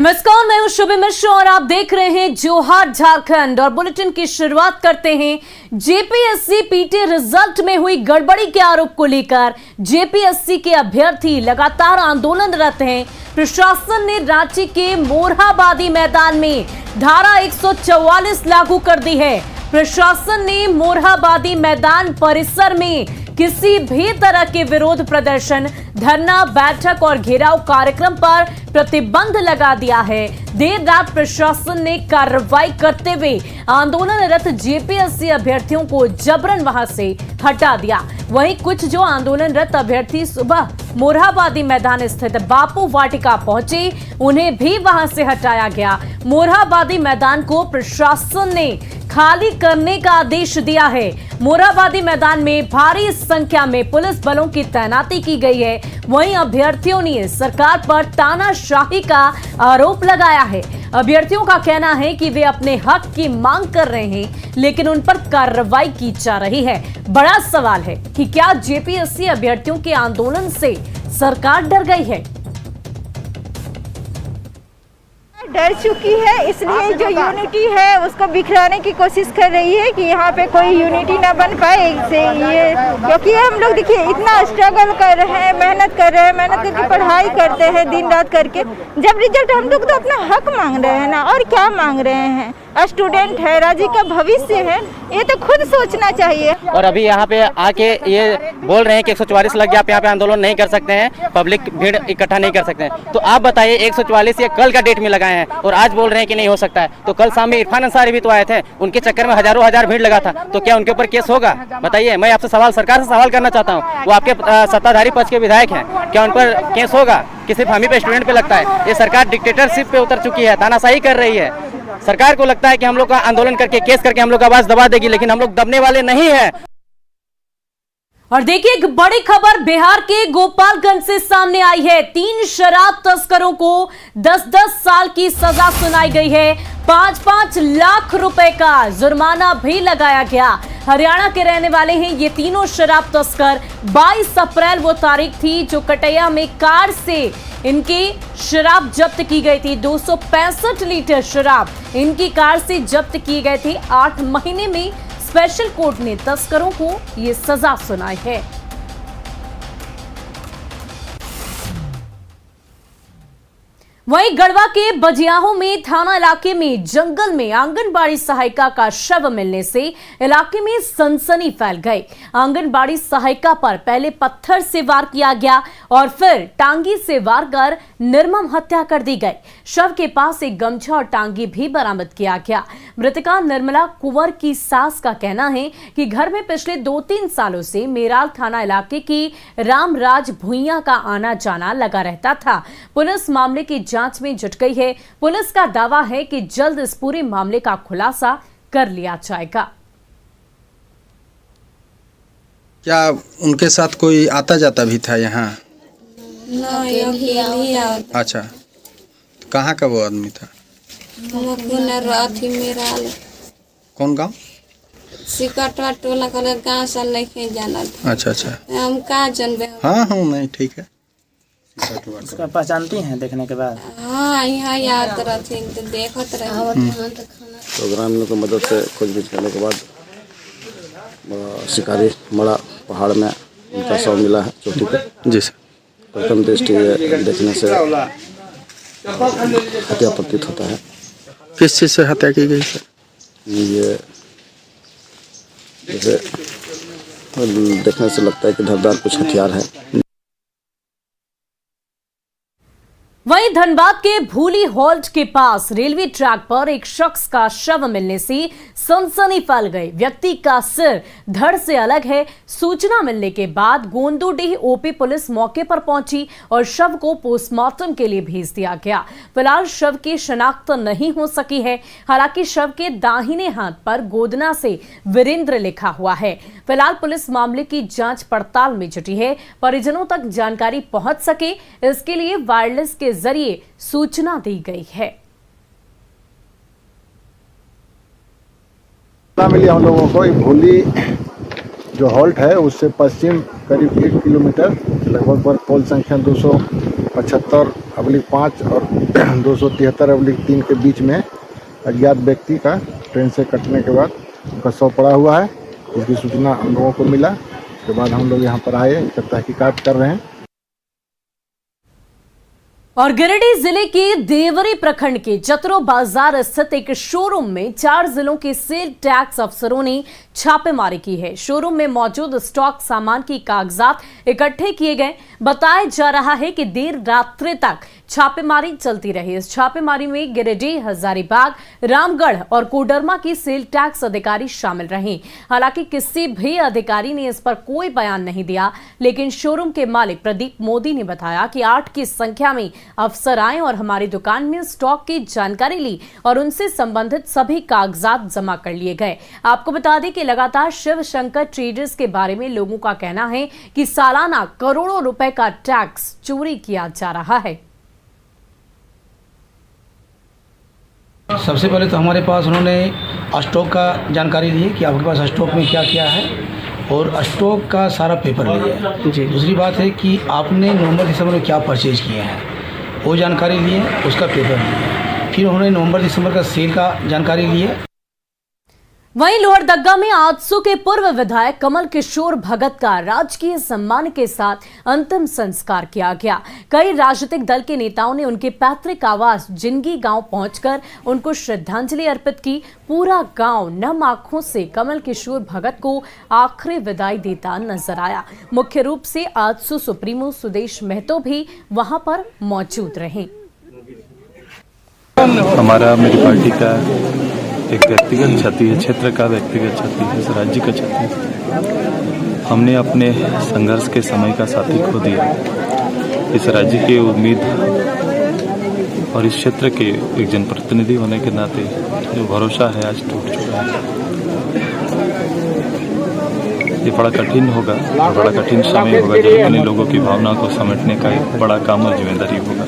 नमस्कार, मैं हूं शुभी मिश्र और आप देख रहे हैं जोहार झारखंड। और बुलेटिन की शुरुआत करते हैं जेपीएससी पीटी रिजल्ट में हुई गड़बड़ी के आरोप को लेकर। जेपीएससी के अभ्यर्थी लगातार आंदोलनरत हैं। प्रशासन ने रांची के मोरहाबादी मैदान में धारा 144 लागू कर दी है। प्रशासन ने मोरहाबादी मैदान परिसर में किसी भी तरह के विरोध प्रदर्शन, धरना, बैठक और घेराव कार्यक्रम पर प्रतिबंध लगा दिया है। देर रात प्रशासन ने कार्रवाई करते हुए आंदोलनरत जेपीएससी अभ्यर्थियों को जबरन वहां से हटा दिया। वहीं कुछ जो आंदोलनरत अभ्यर्थी सुबह मोरहाबादी मैदान स्थित बापू वाटिका पहुंचे, उन्हें भी वहां से हटाया गया। मोरहाबादी मैदान को प्रशासन ने खाली करने का आदेश दिया है। मोरहाबादी मैदान में भारी संख्या में पुलिस बलों की तैनाती की गई है। वहीं अभ्यर्थियों ने सरकार पर तानाशाही का आरोप लगाया है। अभ्यर्थियों का कहना है कि वे अपने हक की मांग कर रहे हैं, लेकिन उन पर कार्रवाई की जा रही है। बड़ा सवाल है कि क्या जेपीएससी अभ्यर्थियों के आंदोलन से सरकार डर गई है? डर चुकी है, इसलिए जो यूनिटी है उसको बिखराने की कोशिश कर रही है कि यहाँ पे कोई यूनिटी ना बन पाए इससे। ये क्योंकि हम लोग देखिए इतना स्ट्रगल कर रहे हैं, मेहनत करके पढ़ाई करते हैं दिन रात करके। जब रिजल्ट हम लोग तो अपना हक मांग रहे हैं ना, और क्या मांग रहे हैं? स्टूडेंट है, राज्य का भविष्य है, ये तो खुद सोचना चाहिए। और अभी यहाँ पे आके ये बोल रहे हैं कि 144 लग गया, आप यहाँ पे आंदोलन नहीं कर सकते हैं, पब्लिक भीड़ इकट्ठा नहीं कर सकते हैं। तो आप बताइए, 144 ये कल का डेट में लगाए हैं और आज बोल रहे हैं कि नहीं हो सकता है। तो कल शाम में इरफान अंसारी भी तो आए थे, उनके चक्कर में हजारों हजार भीड़ लगा था। तो क्या उनके ऊपर केस होगा? बताइए। मैं आपसे सरकार से सवाल करना चाहता हूँ, वो आपके सत्ताधारी पक्ष के विधायक हैं, क्या उन पर केस होगा कि सिर्फ हम ही पे स्टूडेंट पे लगता है? ये सरकार डिक्टेटरशिप पे उतर चुकी है, तानाशाही कर रही है। सरकार को लगता है कि हम लोग का आंदोलन करके, केस करके हम लोग आवाज दबा देगी, लेकिन हम लोग दबने वाले नहीं है। और देखिए, एक बड़ी खबर बिहार के गोपालगंज से सामने आई है। 3 शराब तस्करों को 10-10 साल की सजा सुनाई गई है। 5-5 लाख रुपए का जुर्माना भी लगाया गया। हरियाणा के रहने वाले हैं ये तीनों शराब तस्कर। 22 अप्रैल वो तारीख थी जो कटैया में कार से इनकी शराब जब्त की गई थी। 265 लीटर शराब इनकी कार से जब्त की गई थी। 8 महीने में स्पेशल कोर्ट ने तस्करों को ये सजा सुनाई है। वहीं गढ़वा के बजियाहों में थाना इलाके में जंगल में आंगनबाड़ी सहायिका का शव मिलने से इलाके में सनसनी फैल गई। आंगनबाड़ी सहायिका पर पहले पत्थर से वार किया गया और फिर टांगी से वार कर निर्मम हत्या कर दी गई। शव के पास एक गमछा और टांगी भी बरामद किया गया। मृतका निर्मला कुंवर की सास का कहना है कि घर में पिछले 2-3 सालों से मेराल थाना इलाके की रामराज भुइयां का आना जाना लगा रहता था। पुलिस मामले की जांच में जुट गई है। पुलिस का दावा है कि जल्द इस पूरे मामले का खुलासा कर लिया जाएगा। क्या उनके साथ कोई आता जाता भी था यहाँ? नहीं। अच्छा, कहाँ का वो आदमी था? कौन गाँव? सिकटवा टोला का गाँव से नहीं जाना था। अच्छा, हम कहाँ जानबे? हाँ नहीं, ठीक है। उसका पहचानती हैं देखने के बाद? हाँ, यहाँ याद रहते तो देखते रहे। तो ग्रामीणों की मदद से खोजबीन करने के बाद शिकारी मड़ा पहाड़ में उनका शव मिला है चोटी पे। जी सर। प्रथम दृष्टि देखने से हत्या प्रतीत होता है। किस चीज़ से हत्या की गई सर? ये जैसे देखने से लगता है कि धारदार कुछ हथियार है। वहीं धनबाद के भूली हॉल्ट के पास रेलवे ट्रैक पर एक शख्स का शव मिलने से सनसनी फैल गई। व्यक्ति का सिर धड़ से अलग है। सूचना मिलने के बाद गोंदूडीह ओपी पुलिस मौके पर पहुंची और शव को पोस्टमार्टम के लिए भेज दिया गया। फिलहाल शव की शिनाख्त नहीं हो सकी है। हालांकि शव के दाहिने हाथ पर गोदना से वीरेंद्र लिखा हुआ है। फिलहाल पुलिस मामले की जांच पड़ताल में जुटी है। परिजनों तक जानकारी पहुंच सके, इसके लिए वायरलेस के जरिए सूचना दी गई है। मिली हम लोगों को भूली जो हॉल्ट है उससे पश्चिम करीब 1 किलोमीटर लगभग पर पोल संख्या 200 75/5 और 273/3 के बीच में अज्ञात व्यक्ति का ट्रेन से कटने के बाद उनका शव पड़ा हुआ है। इसकी सूचना हम लोगों को मिला, उसके बाद हम लोग यहाँ पर आए, तहकीकात कर रहे हैं। और गिरिडीह जिले के देवरी प्रखंड के चतरो बाजार स्थित एक शोरूम में 4 जिलों के सेल टैक्स अफसरों ने छापेमारी की है। शोरूम में मौजूद स्टॉक सामान की कागजात इकट्ठे किए गए। बताया जा रहा है कि देर रात्रि तक छापेमारी चलती रही। इस छापेमारी में गिरिडीह, हजारीबाग, रामगढ़ और कोडरमा की सेल टैक्स अधिकारी शामिल रहे। हालांकि किसी भी अधिकारी ने इस पर कोई बयान नहीं दिया, लेकिन शोरूम के मालिक प्रदीप मोदी ने बताया कि 8 की संख्या में अफसर आए और हमारी दुकान में स्टॉक की जानकारी ली और उनसे संबंधित सभी कागजात जमा कर लिए गए। आपको बता दें कि लगातार शिव शंकर ट्रेडर्स के बारे में लोगों का कहना है कि सालाना करोड़ों रुपए का टैक्स चोरी किया जा रहा है। सबसे पहले तो हमारे पास उन्होंने स्टॉक का जानकारी ली कि आपके पास स्टॉक में क्या क्या है और स्टॉक का सारा पेपर लिया है जी। दूसरी बात है कि आपने नवंबर दिसंबर में क्या परचेज किए हैं वो जानकारी लिए, उसका पेपर लिया। फिर उन्होंने नवंबर दिसंबर का सेल का जानकारी लिए। वहीं लोहरदग्गा में आजसू के पूर्व विधायक कमल किशोर भगत का राजकीय सम्मान के साथ अंतिम संस्कार किया गया। कई राजनीतिक दल के नेताओं ने उनके पैतृक आवास जिंगी गांव पहुंचकर उनको श्रद्धांजलि अर्पित की। पूरा गांव नम आंखों से कमल किशोर भगत को आखिरी विदाई देता नजर आया। मुख्य रूप से आजसू सुप्रीमो सुदेश महतो भी वहां पर मौजूद रहे। मेरी पार्टी का एक व्यक्तिगत क्षति है, क्षेत्र का व्यक्तिगत क्षति है, इस राज्य का क्षति है। हमने अपने संघर्ष के समय का साथी खो दिया। इस राज्य की उम्मीद और इस क्षेत्र के एक जनप्रतिनिधि होने के नाते जो भरोसा है आज टूट चुका है। ये बड़ा कठिन होगा, बड़ा कठिन समय होगा जब अपने लोगों की भावना को समेटने का एक बड़ा काम और जिम्मेदारी होगा।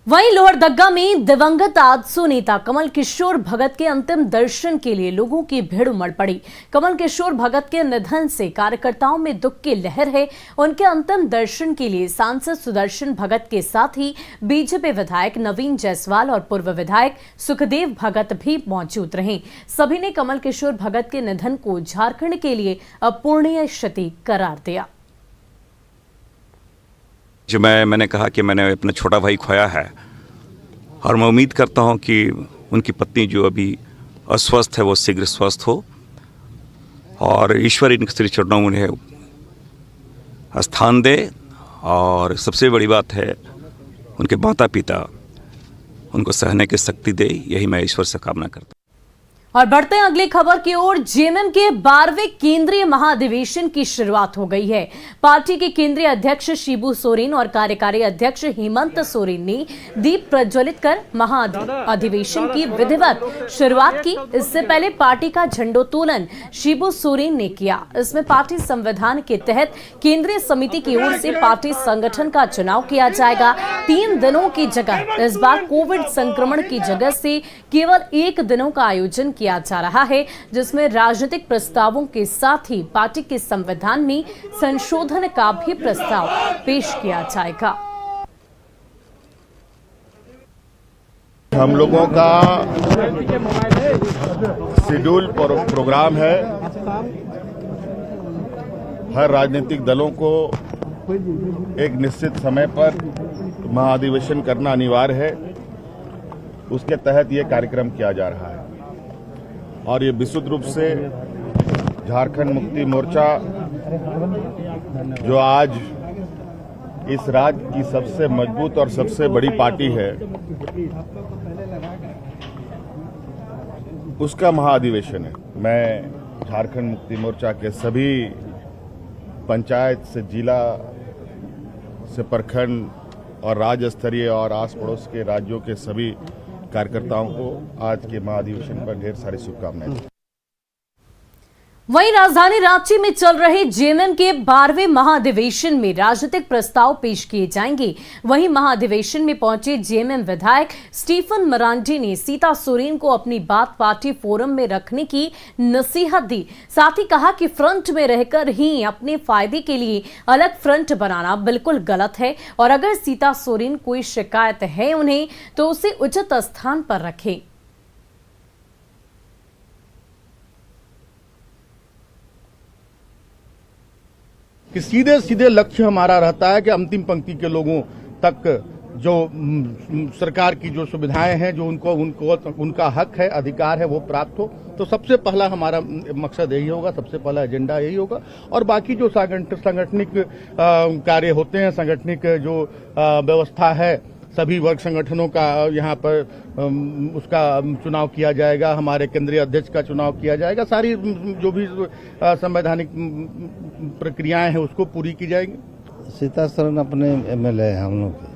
वहीं लोहरदग्गा में दिवंगत आजसू नेता कमल किशोर भगत के अंतिम दर्शन के लिए लोगों की भीड़ उमड़ पड़ी। कमल किशोर भगत के निधन से कार्यकर्ताओं में दुख की लहर है। उनके अंतिम दर्शन के लिए सांसद सुदर्शन भगत के साथ ही बीजेपी विधायक नवीन जायसवाल और पूर्व विधायक सुखदेव भगत भी मौजूद रहे। सभी ने कमल किशोर भगत के निधन को झारखंड के लिए अपूरणीय क्षति करार दिया। जो मैंने कहा कि मैंने अपना छोटा भाई खोया है और मैं उम्मीद करता हूं कि उनकी पत्नी जो अभी अस्वस्थ है वो शीघ्र स्वस्थ हो और ईश्वर इन श्री चरणों में उन्हें स्थान दे। और सबसे बड़ी बात है उनके माता पिता उनको सहने की शक्ति दे, यही मैं ईश्वर से कामना करता हूँ। और बढ़ते हैं अगली खबर की ओर। जेएमएम के 12वें केंद्रीय महाधिवेशन की शुरुआत हो गई है। पार्टी के केंद्रीय अध्यक्ष शिबू सोरेन और कार्यकारी अध्यक्ष हेमंत सोरेन ने दीप प्रज्वलित कर महाअधिवेशन की विधिवत शुरुआत की। इससे पहले पार्टी का झंडोत्तोलन शिबू सोरेन ने किया। इसमें पार्टी संविधान के तहत केंद्रीय समिति की ओर से पार्टी संगठन का चुनाव किया जाएगा। 3 दिनों की जगह इस बार कोविड संक्रमण की वजह से केवल 1 दिनों का आयोजन किया जा रहा है, जिसमें राजनीतिक प्रस्तावों के साथ ही पार्टी के संविधान में संशोधन का भी प्रस्ताव पेश किया जाएगा। हम लोगों का शेड्यूल प्रोग्राम है। हर राजनीतिक दलों को एक निश्चित समय पर महाधिवेशन करना अनिवार्य है। उसके तहत ये कार्यक्रम किया जा रहा है और ये विशुद्ध रूप से झारखंड मुक्ति मोर्चा जो आज इस राज्य की सबसे मजबूत और सबसे बड़ी पार्टी है, उसका महाअधिवेशन है। मैं झारखंड मुक्ति मोर्चा के सभी पंचायत से जिला से प्रखंड और राज्य स्तरीय और आस पड़ोस के राज्यों के सभी कार्यकर्ताओं को आज के महाधिवेशन पर ढेर सारी शुभकामनाएं। वहीं राजधानी रांची में चल रहे जेएमएम के 12वें महाधिवेशन में राजनीतिक प्रस्ताव पेश किए जाएंगे। वहीं महाधिवेशन में पहुंचे जेएमएम विधायक स्टीफन मरांडी ने सीता सोरेन को अपनी बात पार्टी फोरम में रखने की नसीहत दी। साथ ही कहा कि फ्रंट में रहकर ही अपने फायदे के लिए अलग फ्रंट बनाना बिल्कुल गलत है और अगर सीता सोरेन कोई शिकायत है उन्हें तो उसे उचित स्थान पर रखें। कि सीधे सीधे लक्ष्य हमारा रहता है कि अंतिम पंक्ति के लोगों तक जो सरकार की जो सुविधाएं हैं, जो उनका हक है, अधिकार है, वो प्राप्त हो। तो सबसे पहला हमारा मकसद यही होगा, सबसे पहला एजेंडा यही होगा। और बाकी जो सांगठनिक कार्य होते हैं, सांगठनिक जो व्यवस्था है, सभी वर्ग संगठनों का यहाँ पर उसका चुनाव किया जाएगा, हमारे केंद्रीय अध्यक्ष का चुनाव किया जाएगा, सारी जो भी संवैधानिक प्रक्रियाएं हैं उसको पूरी की जाएगी। सीता सोरेन अपने एमएलए हैं हम लोग के,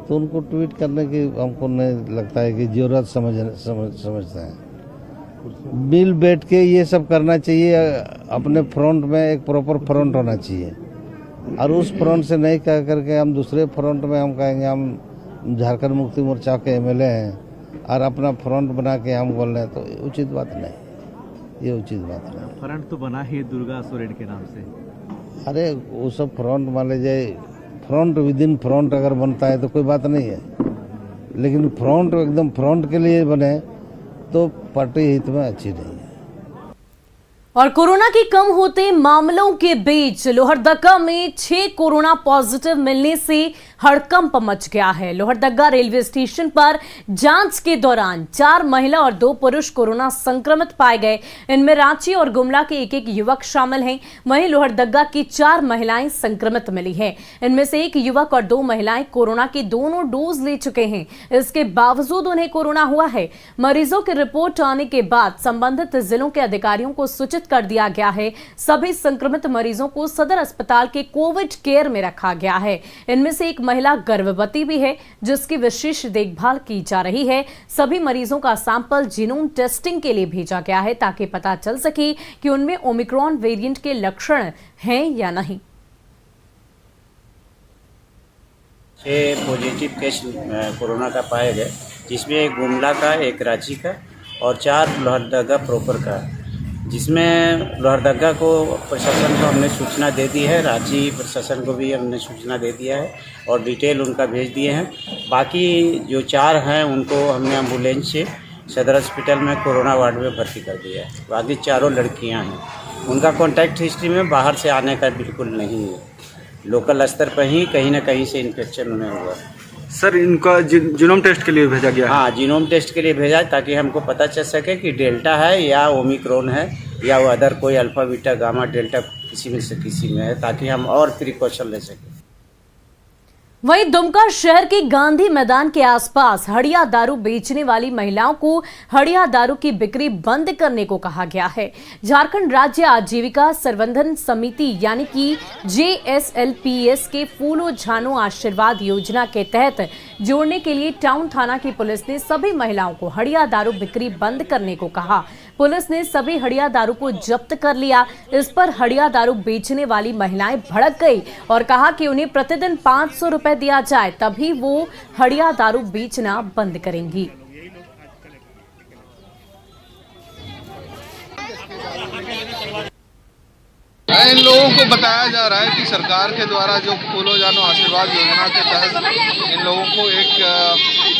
तो उनको ट्वीट करने की हमको नहीं लगता है कि जरूरत समझते हैं। मिल बैठ के ये सब करना चाहिए। अपने फ्रंट में एक प्रॉपर फ्रंट होना चाहिए और उस फ्रंट से नहीं कह करके हम दूसरे फ्रंट में हम कहेंगे हम झारखंड मुक्ति मोर्चा के एमएलए हैं और अपना फ्रंट बना के हम बोल रहे हैं, तो उचित बात नहीं, ये उचित बात नहीं। फ्रंट तो बना ही दुर्गा सोरेन के नाम से। अरे वो सब फ्रंट मान लीजिए, फ्रंट विद इन फ्रंट अगर बनता है तो कोई बात नहीं है, लेकिन फ्रंट एकदम फ्रंट के लिए बने तो पार्टी हित में अच्छी नहीं है। और कोरोना के कम होते मामलों के बीच लोहरदगा में 6 कोरोना पॉजिटिव मिलने से हड़कंप मच गया है। लोहरदगा रेलवे स्टेशन पर जांच के दौरान 4 महिला और 2 पुरुष कोरोना संक्रमित पाए गए। इनमें रांची और गुमला के एक युवक शामिल हैं। वहीं लोहरदगा की 4 महिलाएं संक्रमित मिली हैं। इनमें से 1 युवक और 2 महिलाएं कोरोना के दोनों डोज ले चुके हैं। इसके बावजूद उन्हें कोरोना हुआ है। मरीजों की रिपोर्ट आने के बाद संबंधित जिलों के अधिकारियों को सूचित कर दिया गया है। सभी संक्रमित मरीजों को सदर अस्पताल के कोविड केयर में रखा गया है। इनमें से 1 महिला गर्भवती भी है जिसकी विशेष देखभाल की जा रही है। सभी मरीजों का सैंपल जीनोम टेस्टिंग के लिए भेजा गया है ताकि पता चल सके कि उनमें ओमिक्रॉन वेरिएंट के लक्षण हैं या नहीं। 6 पॉजिटिव केस कोरोना का पाए गए, जिसमें 1 गुमला का, 1 रांची का और 4 लोहरदगा प्रॉपर का, जिसमें लोहरदगा को प्रशासन को हमने सूचना दे दी है, रांची प्रशासन को भी हमने सूचना दे दिया है और डिटेल उनका भेज दिए हैं। बाकी जो 4 हैं उनको हमने एम्बुलेंस से सदर हॉस्पिटल में कोरोना वार्ड में भर्ती कर दिया है। बाकी 4 लड़कियां हैं, उनका कॉन्टैक्ट हिस्ट्री में बाहर से आने का बिल्कुल नहीं है। लोकल स्तर पर ही कहीं ना कहीं से इन्फेक्शन उन्हें हुआ। सर, इनका जीनोम टेस्ट के लिए भेजा गया है? हाँ, जीनोम टेस्ट के लिए भेजा ताकि हमको पता चल सके कि डेल्टा है या ओमिक्रॉन है या वो अदर कोई अल्फा बीटा गामा डेल्टा किसी में से किसी में है, ताकि हम और प्रिकॉशन ले सकें। वहीं दुमका शहर के गांधी मैदान के आसपास हड़िया दारू बेचने वाली महिलाओं को हड़िया दारू की बिक्री बंद करने को कहा गया है। झारखंड राज्य आजीविका संवर्धन समिति यानी कि JSLPS के फूलो झानो आशीर्वाद योजना के तहत जोड़ने के लिए टाउन थाना की पुलिस ने सभी महिलाओं को हड़िया दारू बिक्री बंद करने को कहा। पुलिस ने सभी हड़िया दारू को जब्त कर लिया। इस पर हड़िया दारू बेचने वाली महिलाएं भड़क गई और कहा कि उन्हें प्रतिदिन 500 रुपए दिया जाए तभी वो हड़िया दारू बेचना बंद करेंगी। इन लोगों को बताया जा रहा है कि सरकार के द्वारा जो फूलो जानो आशीर्वाद योजना के तहत इन लोगों को एक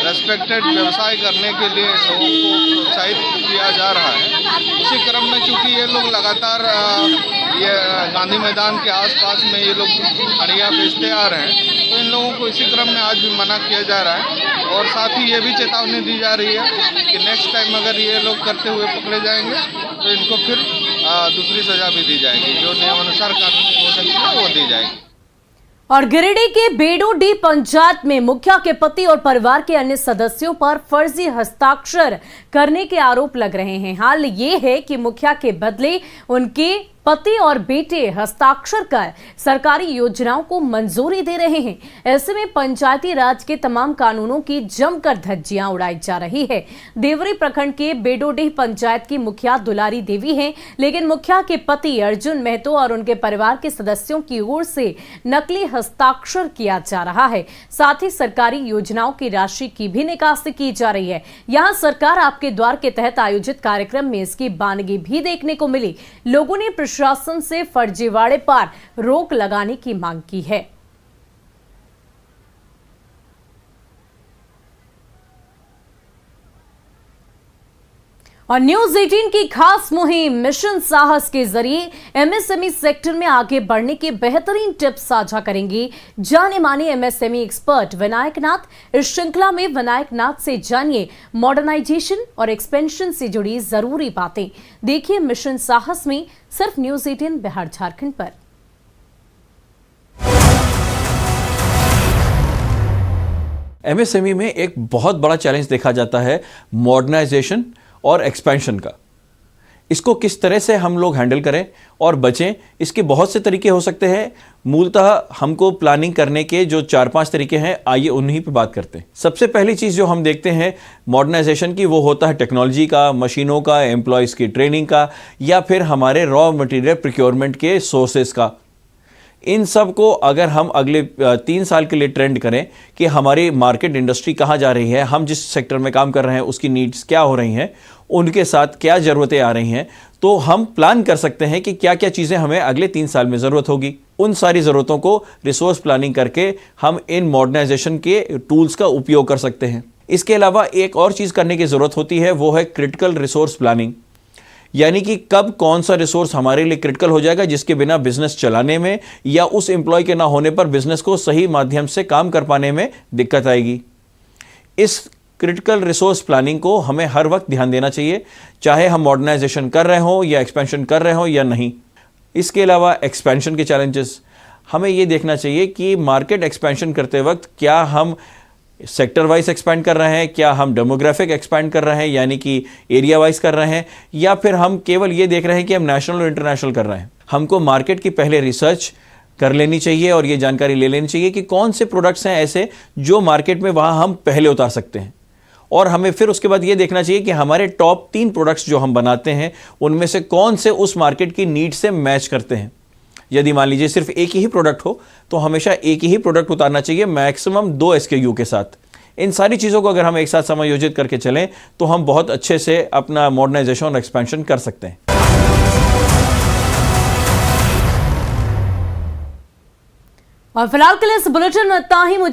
रेस्पेक्टेड व्यवसाय करने के लिए इन लोगों को प्रोत्साहित किया जा रहा है। इसी क्रम में चूंकि ये लोग लगातार ये गांधी मैदान के आसपास में ये लोग हड़िया बेचते आ रहे हैं, तो इन लोगों को इसी क्रम में आज भी मना किया जा रहा है और साथ ही ये भी चेतावनी दी जा रही है कि नेक्स्ट टाइम अगर ये लोग करते हुए पकड़े जाएंगे तो इनको फिर दूसरी सजा भी दी जाएगी, जो नियमानुसार कानूनी हो सकती है वो दी जाएगी। और गिरिडीह के बेडोडी पंचायत में मुखिया के पति और परिवार के अन्य सदस्यों पर फर्जी हस्ताक्षर करने के आरोप लग रहे हैं। हाल ये है कि मुखिया के बदले उनके पति और बेटे हस्ताक्षर कर सरकारी योजनाओं को मंजूरी दे रहे हैं। ऐसे में पंचायती राज के तमाम कानूनों की जमकर धज्जियां उड़ाई जा रही है। देवरी प्रखंड के बेडोडीह पंचायत की मुखिया दुलारी देवी हैं, लेकिन मुखिया के पति अर्जुन महतो और उनके परिवार के सदस्यों की ओर से नकली हस्ताक्षर किया जा रहा है। साथ ही सरकारी योजनाओं की राशि की भी निकासी की जा रही है। यहाँ सरकार आपके द्वार के तहत आयोजित कार्यक्रम में इसकी बानगी भी देखने को मिली। लोगों ने प्रशासन से फर्जीवाड़े पर रोक लगाने की मांग की है। और न्यूज 18 की खास मुहिम मिशन साहस के जरिए एमएसएमई सेक्टर में आगे बढ़ने के बेहतरीन टिप्स साझा करेंगे जाने माने एमएसएमई एक्सपर्ट विनायक नाथ। इस श्रृंखला में विनायक नाथ से जानिए मॉडर्नाइजेशन और एक्सपेंशन से जुड़ी जरूरी बातें। देखिए मिशन साहस में सिर्फ न्यूज 18 बिहार झारखंड पर। एमएसएमई में एक बहुत बड़ा चैलेंज देखा जाता है मॉडर्नाइजेशन और एक्सपेंशन का। इसको किस तरह से हम लोग हैंडल करें और बचें, इसके बहुत से तरीके हो सकते हैं। मूलतः हमको प्लानिंग करने के जो 4-5 तरीके हैं, आइए उन्हीं पे बात करते हैं। सबसे पहली चीज़ जो हम देखते हैं मॉडर्नाइजेशन की, वो होता है टेक्नोलॉजी का, मशीनों का, एम्प्लॉयज़ की ट्रेनिंग का, या फिर हमारे रॉ मटेरियल प्रोक्योरमेंट के सोर्सेज का। इन सब को अगर हम अगले 3 साल के लिए ट्रेंड करें कि हमारी मार्केट इंडस्ट्री कहाँ जा रही है, हम जिस सेक्टर में काम कर रहे हैं उसकी नीड्स क्या हो रही हैं, उनके साथ क्या ज़रूरतें आ रही हैं, तो हम प्लान कर सकते हैं कि क्या क्या चीज़ें हमें अगले 3 साल में ज़रूरत होगी। उन सारी ज़रूरतों को रिसोर्स प्लानिंग करके हम इन मॉडर्नाइजेशन के टूल्स का उपयोग कर सकते हैं। इसके अलावा एक और चीज़ करने की ज़रूरत होती है, वो है क्रिटिकल रिसोर्स प्लानिंग। यानी कि कब कौन सा रिसोर्स हमारे लिए क्रिटिकल हो जाएगा जिसके बिना बिजनेस चलाने में या उस एम्प्लॉय के ना होने पर बिजनेस को सही माध्यम से काम कर पाने में दिक्कत आएगी। इस क्रिटिकल रिसोर्स प्लानिंग को हमें हर वक्त ध्यान देना चाहिए, चाहे हम मॉडर्नाइजेशन कर रहे हों या एक्सपेंशन कर रहे हों या नहीं। इसके अलावा एक्सपेंशन के चैलेंजेस, हमें ये देखना चाहिए कि मार्केट एक्सपेंशन करते वक्त क्या हम सेक्टर वाइज एक्सपैंड कर रहे हैं, क्या हम डेमोग्राफिक एक्सपैंड कर रहे हैं यानी कि एरिया वाइज कर रहे हैं, या फिर हम केवल ये देख रहे हैं कि हम नेशनल और इंटरनेशनल कर रहे हैं। हमको मार्केट की पहले रिसर्च कर लेनी चाहिए और ये जानकारी ले लेनी चाहिए कि कौन से प्रोडक्ट्स हैं ऐसे जो मार्केट में वहाँ हम पहले उतार सकते हैं। और हमें फिर उसके बाद ये देखना चाहिए कि हमारे टॉप 3 प्रोडक्ट्स जो हम बनाते हैं उनमें से कौन से उस मार्केट की नीड से मैच करते हैं। यदि मान लीजिए सिर्फ एक ही प्रोडक्ट हो तो हमेशा एक ही प्रोडक्ट उतारना चाहिए, मैक्सिमम 2 SKU के साथ। इन सारी चीज़ों को अगर हम एक साथ समायोजित करके चलें तो हम बहुत अच्छे से अपना मॉडर्नाइजेशन और एक्सपेंशन कर सकते हैं। और फिलहाल के लिए इस बुलेटिन में इतना ही।